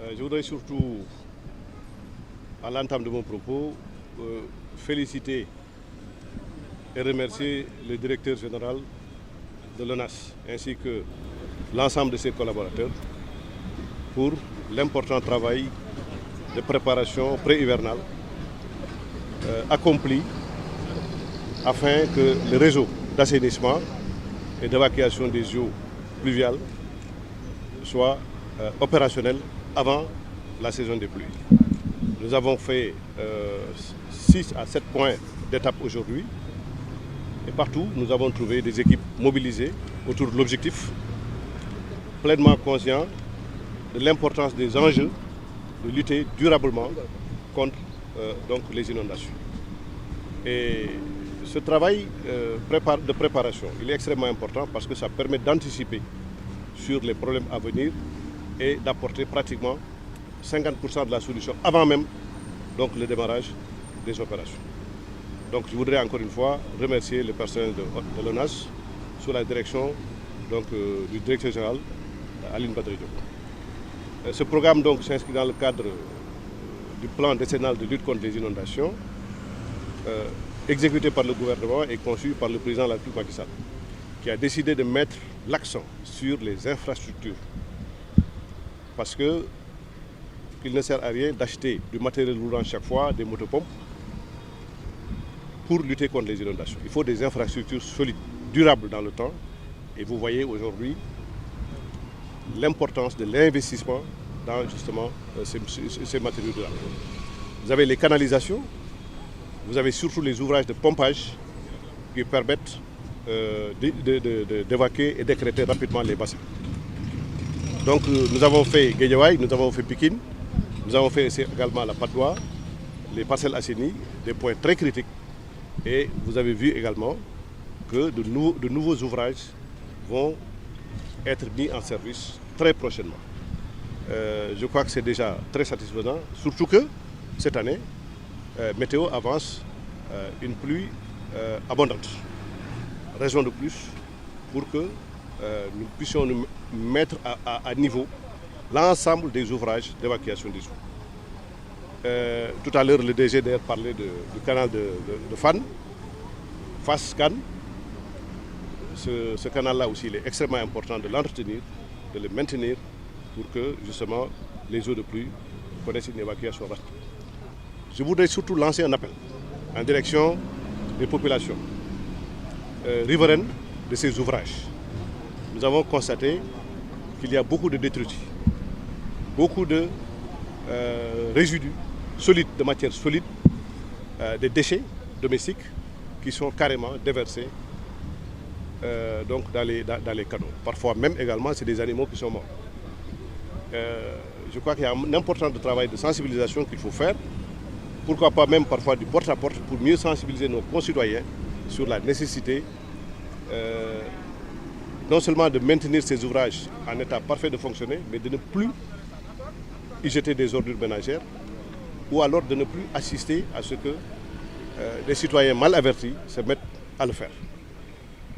Je voudrais surtout, à l'entame de mon propos, féliciter et remercier le directeur général de l'ONAS ainsi que l'ensemble de ses collaborateurs pour l'important travail de préparation pré-hivernale accompli afin que le réseau d'assainissement et d'évacuation des eaux pluviales soit opérationnel avant la saison des pluies. Nous avons fait 6 à 7 points d'étape aujourd'hui et partout nous avons trouvé des équipes mobilisées autour de l'objectif, pleinement conscients de l'importance des enjeux de lutter durablement contre donc les inondations. Et ce travail de préparation, il est extrêmement important parce que ça permet d'anticiper sur les problèmes à venir et d'apporter pratiquement 50% de la solution avant même donc, le démarrage des opérations. Donc je voudrais encore une fois remercier le personnel de l'ONAS sous la direction donc, du directeur général Aline Badara Diop. Ce programme donc s'inscrit dans le cadre du plan décennal de lutte contre les inondations exécuté par le gouvernement et conçu par le président de la République Macky Sall, qui a décidé de mettre l'accent sur les infrastructures. Parce qu'il ne sert à rien d'acheter du matériel roulant chaque fois, des motopompes, pour lutter contre les inondations. Il faut des infrastructures solides, durables dans le temps. Et vous voyez aujourd'hui l'importance de l'investissement dans justement ces matériaux durables. Vous avez les canalisations, vous avez surtout les ouvrages de pompage qui permettent d'évacuer et d'écrêter rapidement les bassins. Donc nous avons fait Guédiawaye, nous avons fait Pikine, nous avons fait également la Patte d'Oie, les Parcelles Assainies, des points très critiques. Et vous avez vu également que de nouveaux ouvrages vont être mis en service très prochainement. Je crois que c'est déjà très satisfaisant, surtout que cette année, Météo avance une pluie abondante. Raison de plus pour que nous puissions nous mettre à niveau l'ensemble des ouvrages d'évacuation des eaux. Tout à l'heure, le DG d'ailleurs parlait du canal de Fann, Fass-Cannes. Ce canal-là aussi, il est extrêmement important de l'entretenir, de le maintenir pour que justement les eaux de pluie connaissent une évacuation rapide. Je voudrais surtout lancer un appel en direction des populations riveraines de ces ouvrages. Nous avons constaté qu'il y a beaucoup de détritus, beaucoup de résidus solides, de matières solides, des déchets domestiques qui sont carrément déversés donc dans les canaux. Parfois même également, c'est des animaux qui sont morts. Je crois qu'il y a un important travail de sensibilisation qu'il faut faire. Pourquoi pas même parfois du porte-à-porte pour mieux sensibiliser nos concitoyens sur la nécessité non seulement de maintenir ces ouvrages en état parfait de fonctionner, mais de ne plus y jeter des ordures ménagères ou alors de ne plus assister à ce que des citoyens mal avertis se mettent à le faire.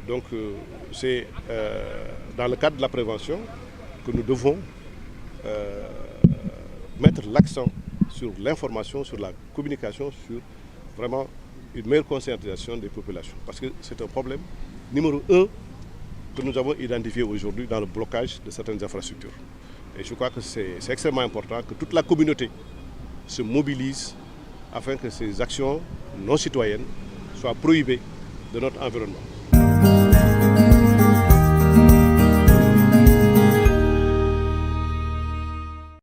Donc c'est dans le cadre de la prévention que nous devons mettre l'accent sur l'information, sur la communication, sur vraiment une meilleure conscientisation des populations. Parce que c'est un problème numéro 1 que nous avons identifié aujourd'hui dans le blocage de certaines infrastructures. Et je crois que c'est extrêmement important que toute la communauté se mobilise afin que ces actions non citoyennes soient prohibées de notre environnement.